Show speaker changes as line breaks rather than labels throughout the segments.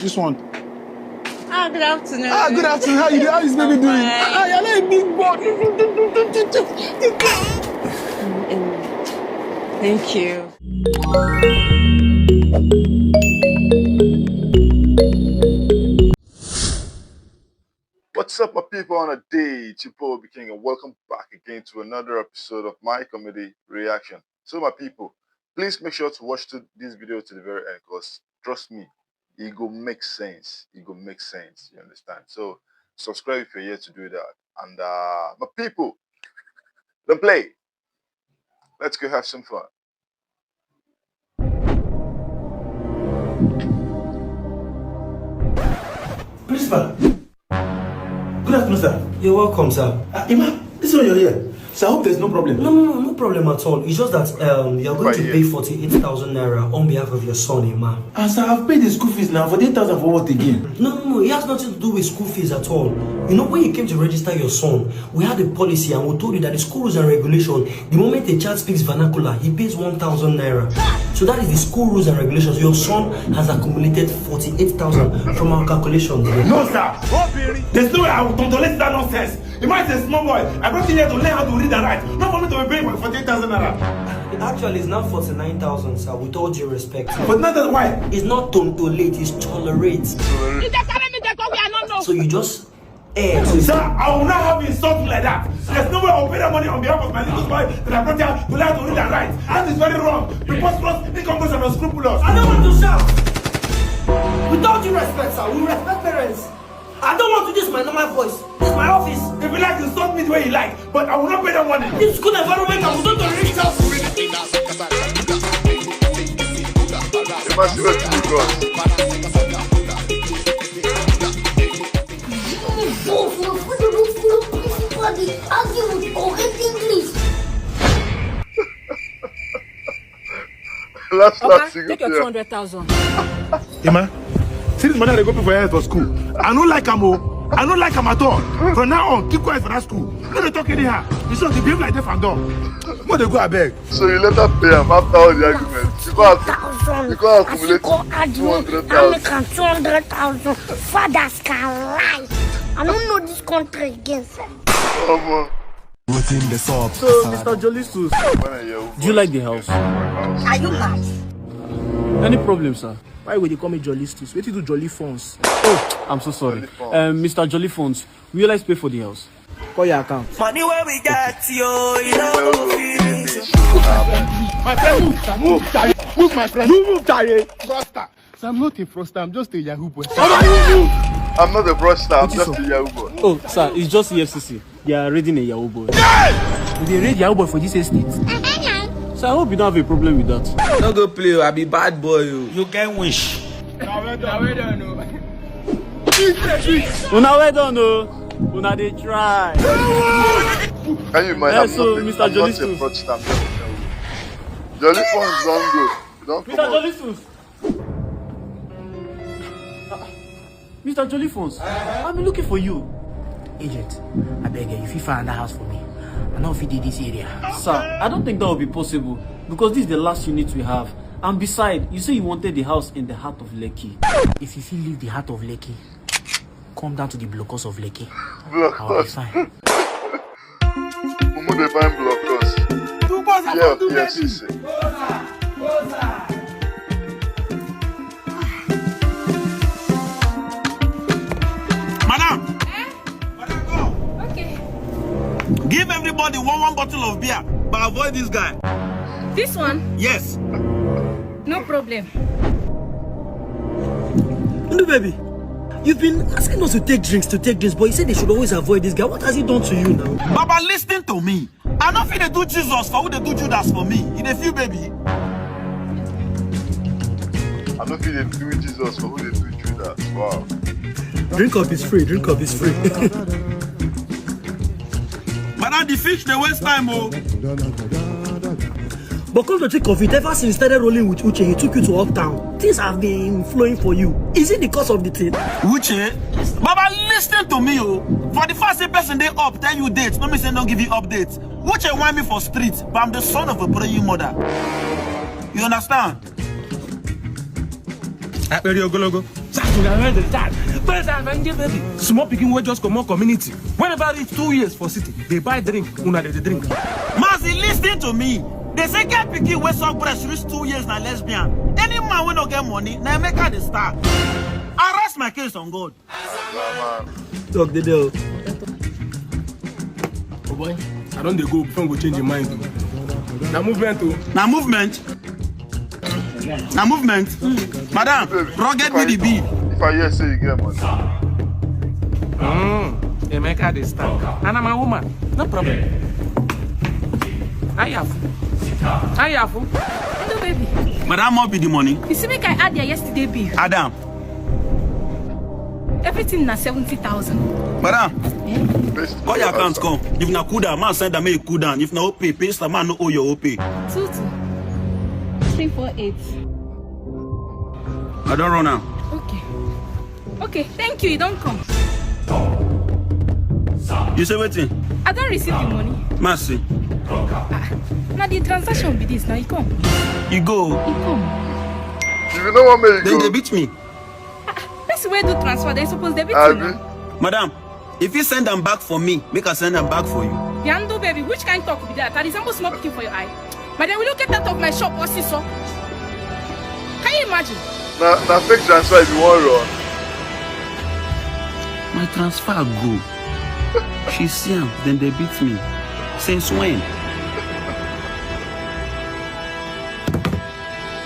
This one.
Good afternoon.
Good afternoon. How you doing? How is baby doing? You're like a big boy.
Thank you.
What's up, my people on a day? It's your boy OBIKING, and welcome back again to another episode of my comedy reaction. So, my people, please make sure to watch this video to the very end, because trust me, it go make sense. It go make sense. You understand? So, subscribe if you're here to do that. And my people, don't play. Let's go have some fun.
Principal. Good afternoon, sir.
You're welcome, sir.
Ima, this is why you're here. So I hope there's no problem.
No problem at all. It's just that you're going to pay 48,000 naira on behalf of your son, Ima.
Sir, I've paid the school fees now. 48,000 for what again?
No. It has nothing to do with school fees at all. You know, when you came to register your son, we had a policy and we told you that the school rules and regulation, the moment a child speaks vernacular, he pays 1,000 naira. So that is the school rules and regulations. Your son has accumulated 48,000 from our calculations.
No, sir. There's no way I will tolerate that nonsense. Ima is a small boy. I brought him here to learn how to read and write. Not for me to be paying for 48,000 naira.
Actually, it's not 49,000, sir, with all due respect.
But not that why?
It's not tolerate, it's tolerate. So you just
Sir, I will not have you insult me like that. There's no way I will pay that money on behalf of my little boy that I brought here to learn how to read and write. That is very wrong. Preposterous, incongruous, and unscrupulous.
I don't want to shout. With all due respect, sir, we respect parents. I don't want to use my normal voice. This is my office.
If you like, insult me the way you like, but I will not pay that money.
This school environment, I will not tolerate it.
You must do it to me, bro.
Take your 200,000.
Ima, see this money they go pay for for school. I don't like him. I don't like him at all. From now on, keep quiet for that school. No, they talk anyhow. You should behave like that and done. What they go I beg?
So you let her pay him after all the arguments. You can't accumulate 200,000.
200,000. Fathers can lie. I don't know this country again, sir.
So, Mr. Jolistus, do you like the house?
Are you mad?
Any problem, sir? Why would you call me Jolistus? Wait till do Jolly Phones. Oh, I'm so sorry. Mr. Jolly Phones, will you like pay for the house? Call your account.
Money where we got you, you know.
My friend, move, move, my friend. You move, Tare. Froster. So I'm not a froster, I'm just a Yahoo boy.
I'm not a froster, I'm just a Yahoo boy.
Oh, sir, it's just EFCC. They are raiding a Yahoo boy. They raid Yahoo boy for this estate. So I hope you don't have a problem with that.
Don't go play, I be bad boy. You can wish.
Una well done, no. Una they try.
Can you imagine?
Yeah, so Mr.
I'm not a
Jolistus.
froster, I'm just a Yahoo boy. Jolly phones don't go. Don't come
Mr.
out.
Jolistus. Mr. Jolly Phones, I've been looking for you.
Agent, I beg you, if you find a house for me, I know if you did this area.
Sir, I don't think that will be possible because this is the last unit we have. And besides, you say you wanted the house in the heart of Lekki.
If you feel leave the heart of Lekki, come down to the blockhouse of Lekki.
Blockhouse.
I'll be fine.
Mumu dey find blockhouse. Yeah, PFCC.
Madam! Madam, go!
Okay.
Give everybody one bottle of beer, but avoid this guy.
This one?
Yes.
No problem.
Ndubaby, you've been asking us to take drinks, but you said they should always avoid this guy. What has he done to you now?
Baba, listen to me. I don't feel they do Jesus for who they do Judas for me. In a few, baby.
I don't feel they do Jesus for who they do Judas. Wow.
Drink up is free, drink up is free.
Madam, the fish, they waste time, oh.
But come to think of it, ever since you started rolling with Uche, he took you to Uptown. Things have been flowing for you. Is it the cause of the thing?
Uche? Baba, listen to me, oh. For the first person they up, tell you dates. No me say don't give you updates. Uche want me for street, but I'm the son of a praying mother. You understand? Go. Small picking will just come on community. Whenever it's 2 years for city, they buy drink, una they drink.
Mazi, listen to me. They say get picking wey suck breast reach 2 years na lesbian. Any man wey no get money, na make her the star. I rest my case on God.
Talk the deal. Oh boy, I don't they go before go change your mind. Now movement too.
Now movement. Now movement. Madam, rugged me the beef.
If I hear say you get money.
They make her the star. And I'm a woman. No problem. I have.
Ndubaby.
Madam, what be the money?
You see, make I add your yesterday bill.
Adam.
Everything na 70,000.
Madam. Call your account, come. If na cool down, man send them make cool down. If na OP, pay some man no owe your OP.
348.
I don't run now.
Okay, thank you. You don't come.
You say waiting?
I don't receive the money.
Mercy.
Now the transaction be this. Now you come.
You go.
You come.
If you know what me
Then they beat me.
That's the way to transfer. They suppose they beat you now.
Madam, if you send them back for me, make us send them back for you.
Ndubaby, which kind of talk be that? That is almost small picking for your eye. But then will you get out of my shop or see so? Can you imagine?
Now fake transfer if you want run.
My transfer go. She see him, then they beat me. Since when?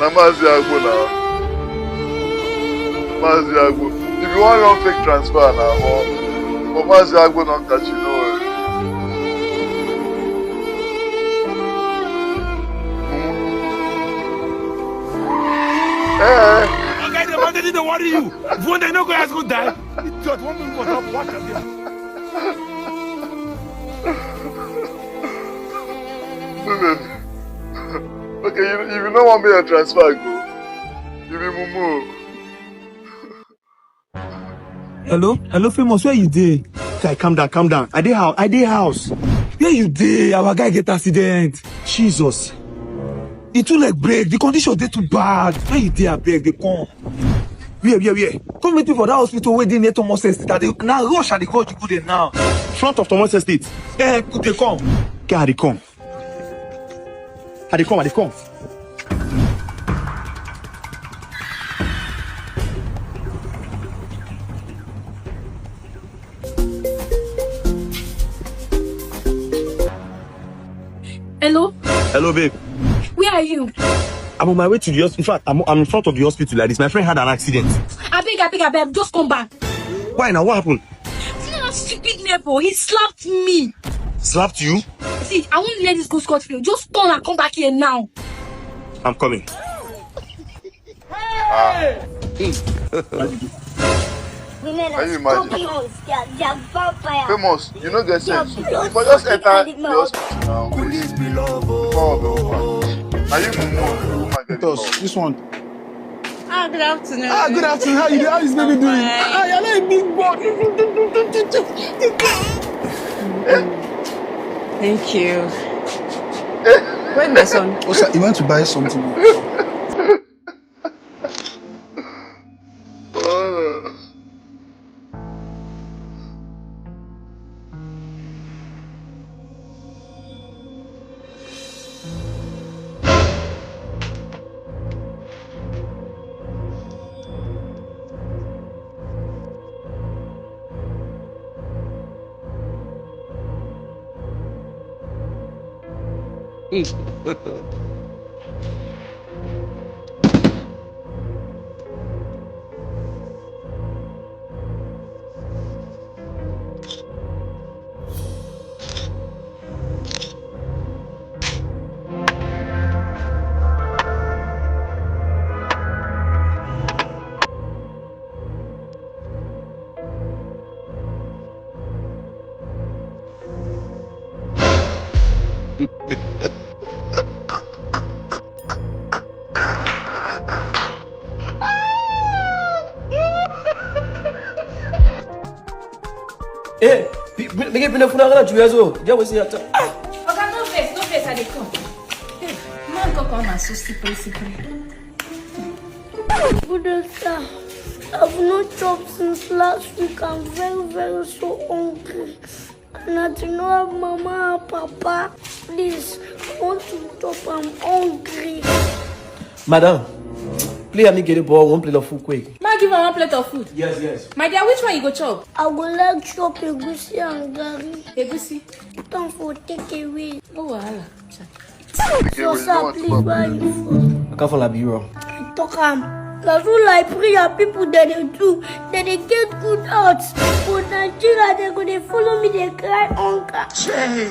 Now Mazi Agbo now. Mazi Agbo. If you want run fake transfer now, but Mazi Agbo don't catch you, no worry.
Okay, the man didn't worry you. When they know guys go die, it's just 1 minute for top watch of them.
Okay, if you don't want me to transfer, go. You be mumu.
Hello, famous. Where you dey?
Guy, calm down. I dey house.
Where you dey? Our guy get accident.
Jesus.
It too like break. The condition dey too bad. Where you dey? Abeg, they come.
Where?
Come meet me for that hospital where they near Thomas Estate. Now rush and they call you go there now.
Front of Thomas Estate.
They come.
Okay, I dey come.
Hello,
babe.
where are you?
I'm on my way to the hospital. In fact, I'm in front of the hospital like this. My friend had an accident.
I beg, just come back.
Why now? What happened?
See that stupid neighbor, he slapped me.
Slapped you?
See, I won't let this go scot-free. Just turn and come back here now.
I'm coming.
Can you imagine? Famous, you know get sense. But just enter the hospital now. Please be love. Are you mumu?
This one.
Good afternoon.
Good afternoon. How you doing? How is baby doing? You're like a big boy.
Thank you. Where's my son?
Osha, he went to buy something.
Hey, make it enough for that you as well. Just wait here.
Okay, no face, I dey come. Hey, man, go come and so slippery.
I've not chopped since last week. I'm very so hungry. And I do not have Mama and Papa. Please, I want to chop. I'm hungry.
Madam, please let me get a ball, 1 plate of food quick.
Ma, give her 1 plate of food.
Yes.
My dear, which one you go chop?
I would like to chop egusi and gari.
Egusi.
Time for takeaway.
Oh, wahala.
Soso, please buy you food.
I can't follow you.
Talk that's all like prayer people that they do. That they get good hearts. For Nigeria, they're going to follow me. They cry hunger.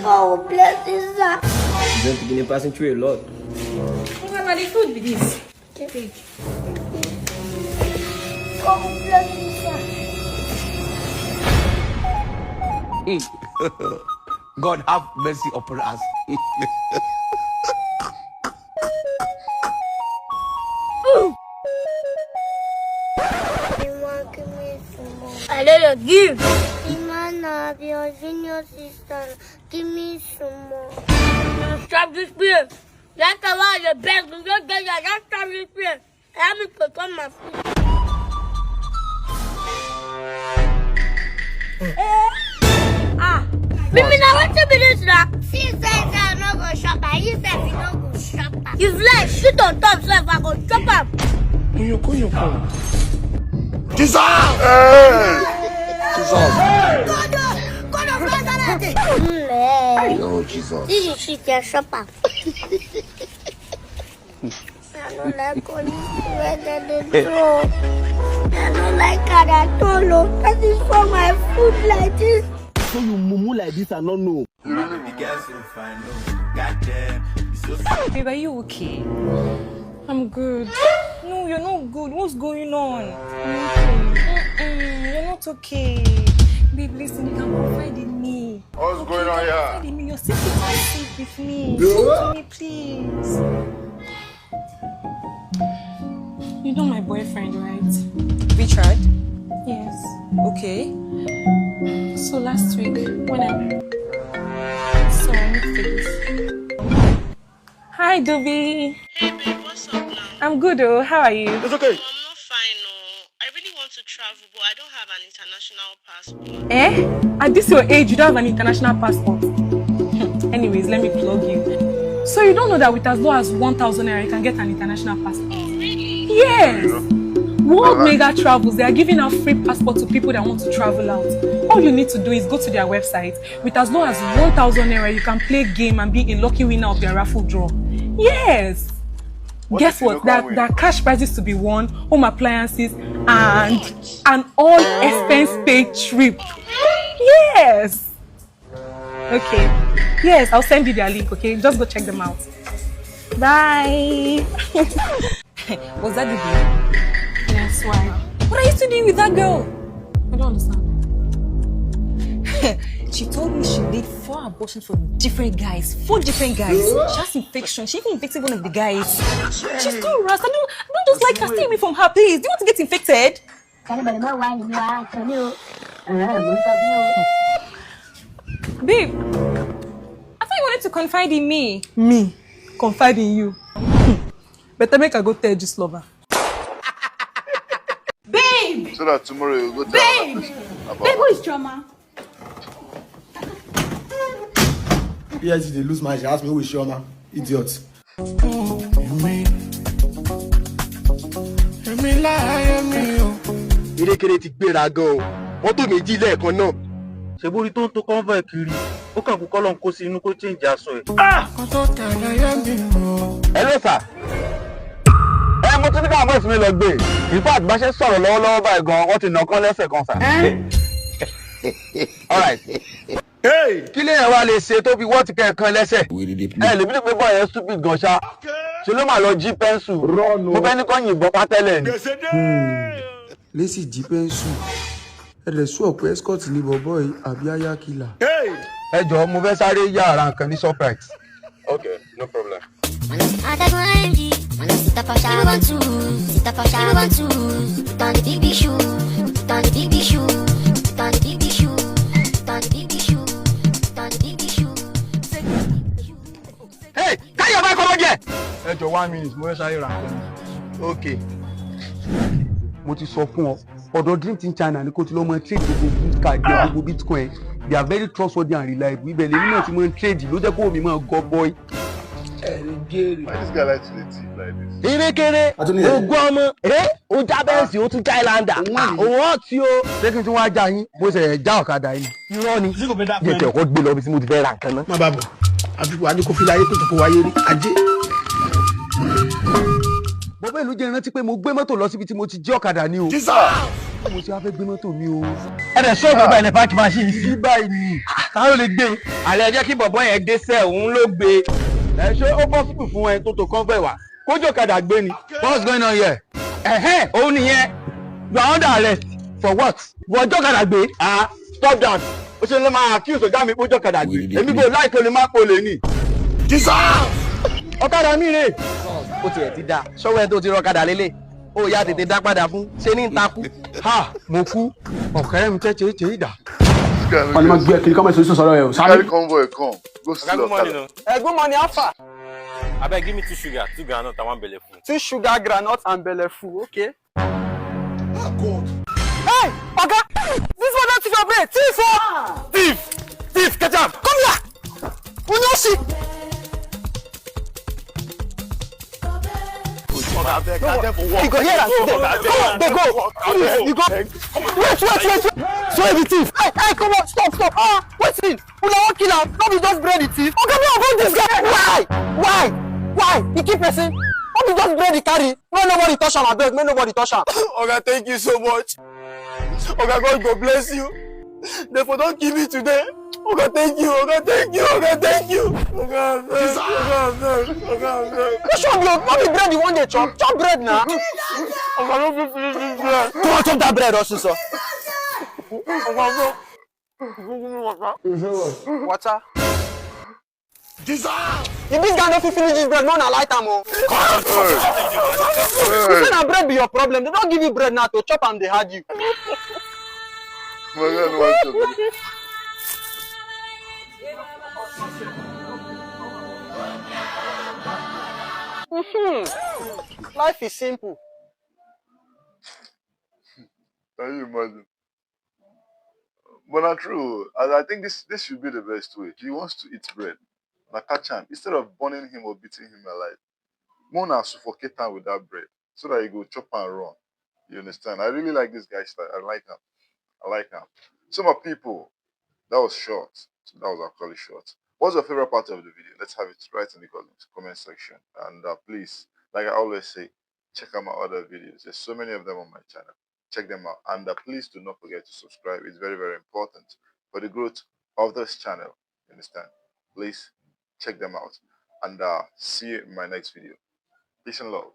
Oh, bless this.
You're beginning passing through a lot.
What the food with this? Okay.
Oh, bless this.
God have mercy upon us.
I let you give. Imana, your junior sister, give me some more. Stop this beer. That's why the best. You don't get that. Don't stop this beer. Let me put on my food. Mimi, now what you be doing now? She says I'm not going to shop. You said you don't go shop. You've like shit on top, so if I go shop up.
Jesus!
No, Jesus. This is shit, your shopper. I don't like all this weather they throw. I don't like how they throw. That is for my food like this.
So you mumu like this, I don't know.
Babe, are you okay? I'm good. No, you're not good. What's going on? You're not okay. Babe, listen, you can confide in me.
What's going on here?
Confide in me. Your secret is safe with me. Talk to me, please. You know my boyfriend, right?
Richard?
Yes.
Okay.
So last week, when I saw him face. Hi, Dubi.
Hey, babe, what's up now?
I'm good, oh. How are you?
It's okay.
I'm not fine, no. I really want to travel, but I don't have an international passport.
Eh? At this your age, you don't have an international passport. Anyways, let me plug you. So you don't know that with as low as 1,000 naira, you can get an international passport?
Oh, really?
Yes! World Mega Travels, they are giving out free passport to people that want to travel out. All you need to do is go to their website. With as low as 1,000 naira, you can play game and be a lucky winner of their raffle draw. Yes! Guess what? There are cash prizes to be won, home appliances, and an all-expense paid trip. Yes! Okay. Yes, I'll send you their link, okay? Just go check them out. Bye!
Was that the girl?
Yes, why?
What are you still doing with that girl?
I don't understand.
She told me she did 4 abortions for different guys. 4 different guys. She has infection. She even infected one of the guys. She's too rust. I don't just like her. Stay away from her, please. Do you want to get infected?
Babe, I thought you wanted to confide in me.
Me? Confide in you? Better make her go tell this lover.
Babe!
So that tomorrow you go to
Babe! Babe, who is Choma?
Yes, they lose my. She asked me who is Shoma. Idiot.
Ìrékèrè ti gbéra gan o. Wọ́n tó méjì lẹ́ẹ̀kan náà.
Ṣé borí tó ń tó convoy kiri? Ó kàn kú kọ́lọ́n kó sí inú kó change aṣọ ẹ̀.
Hello sir. Mo tún ní káwọn bọ́ọ̀sì mi lọ gbé. In fact, bá ṣe sọ̀rọ̀ lọ́wọ́lọ́wọ́ báyìí gan, wọ́n ti nà kán lẹ́sẹ̀ kan sà. All right. Kí lèèyàn wá lè ṣe tó fi wọ́ọ̀tì kẹ̀kan lẹ́sẹ̀? Lè bí pé bọ́ọ̀ yẹn stupid gan ṣá. Ṣé ló máa lọ jí pẹ́ńsù? Mo fẹ́ ní kọ́ yìnbọn pátẹ́lẹ̀ ni.
Lẹ́sì jí pẹ́ńsù. Ẹ̀rẹ̀ sún ọ̀pọ̀ escort ní bọ̀bọ̀ yìí àbí aya killer.
Ẹ jọ̀ọ́ mo fẹ́ sáré yá ara nǹkan ní surprise. Okay, no problem. Hey, káyọ̀ bá kọ́ lọ́jẹ̀. Ẹ jọ̀ọ́ 1 minute mo fẹ́ sáré ra nǹkan. Okay. Mo ti sọ fún ọ
ọ̀dọ̀ Dream Team China ni kò ti lọ́ mọ trade gbogbo gift card jẹ́ gbogbo bitcoin. They are very trustworthy and reliable. Ibẹ̀ lèmi náà ti mọ trade ló jẹ́ kó mi mọ gọ boy.
Why this guy like to dey thief like this?
Ìrékéré, ogún ọmọ, ó já bẹ́ẹ̀sì, ó tún já ìlàndà. Òun ọ̀tí o.
Ṣé kí n tún wá já yín? Mo ṣe já ọ̀kadà yìí.
Irọ́ ni. Jẹ́ kí ọkọ̀ gbé lọ bí tí mo ti fẹ́ ra nǹkan náà.
Má bàbọ̀, àfikún adékòfin láyé tó tó kó wáyé rí. Ajé.
Bọ́bá ìlú jẹ́ ìrántí pé mo gbé mọ́tò lọ síbi tí mo ti jí ọ̀kadà ni o. Mo ti wá fẹ́ gbé mọ́tò mi o.
Ẹ̀rẹ̀ ṣọ́ọ̀bù bá ilẹ̀ páàkì máa ṣì ń sí.
Báyìí ni.
Táwọn lè gbé. Àlẹ́ jẹ́ kí bọ̀bọ́ yẹn dé sẹ́ òun ló gbé.
Ẹ ṣé ó possible fún ẹ tó tó kán fẹ́ wá. Kójú ọ̀kadà gbé ni. What's going on here?
Òun nìyẹn. You are under arrest.
For what?
Wọ́n jọ́kadà gbé.
Stop that. Ó ṣe ló máa accuse ọ̀gá mi kójú ọ̀kadà gbé. Èmi kò láìpẹ́ olè má polè ni.
Ọ̀kadà mi rè. Ó tiẹ̀ ti dá. Ṣọ́wọ́ ẹ tó ti rọ̀kadà lélẹ̀. Ó yá tètè dá padà fún. Ṣé ní ìtakú?
Mo kú. Ọ̀kẹ́rẹ́ mi tẹ́ ìdá.
Wọ́n ní máa gbé kiri kọ́mọ̀ ìṣòro sọ̀rọ̀ ẹ̀ o.
Carry convoy come. Go see
Good morning.
Good morning, Alpha.
Abeg, give me 2 sugar, 2 groundnut, and 1 belle full.
2 sugar, groundnut, and belly full. Okay. Oh God. Hey, Oga! This one not your bread. Thief! Thief! Catch up! Come here! Unoshi! You go here and come on, they go. You go. Wait. So the thief. Hey, come on, stop. Wait in. Una wan kill am. No be just bread the thief. Oga, me avoid this guy. Why? He keep pressing. No be just bread the carry. Make nobody touch am, abeg. Make nobody touch am.
Oga, thank you so much. Oga, God go bless you. Therefore, don't give me today. Oga, thank you. Oga, thank you. Oga,
Which one no be bread you want to chop? Chop bread now.
Oga, no fit finish this bread.
Come on, chop that bread also, sir.
Oga,
Water. If this guy no fit finish this bread, no na light am o. You say na bread be your problem. They don't give you bread now to chop am, they hard you.
My God, what's up?
Life is simple.
Can you imagine? But not true. I think this should be the best way. He wants to eat bread. Like catch him. Instead of burning him or beating him alive, Mona suffocate him with that bread so that he go chop and run. You understand? I really like this guy's style. I like him. So my people, that was short. So that was actually short. What's your favorite part of the video? Let's have it right in the comment section. And please, like I always say, check out my other videos. There's so many of them on my channel. Check them out. And please do not forget to subscribe. It's very, very important for the growth of this channel. You understand? Please check them out. And see you in my next video. Peace and love.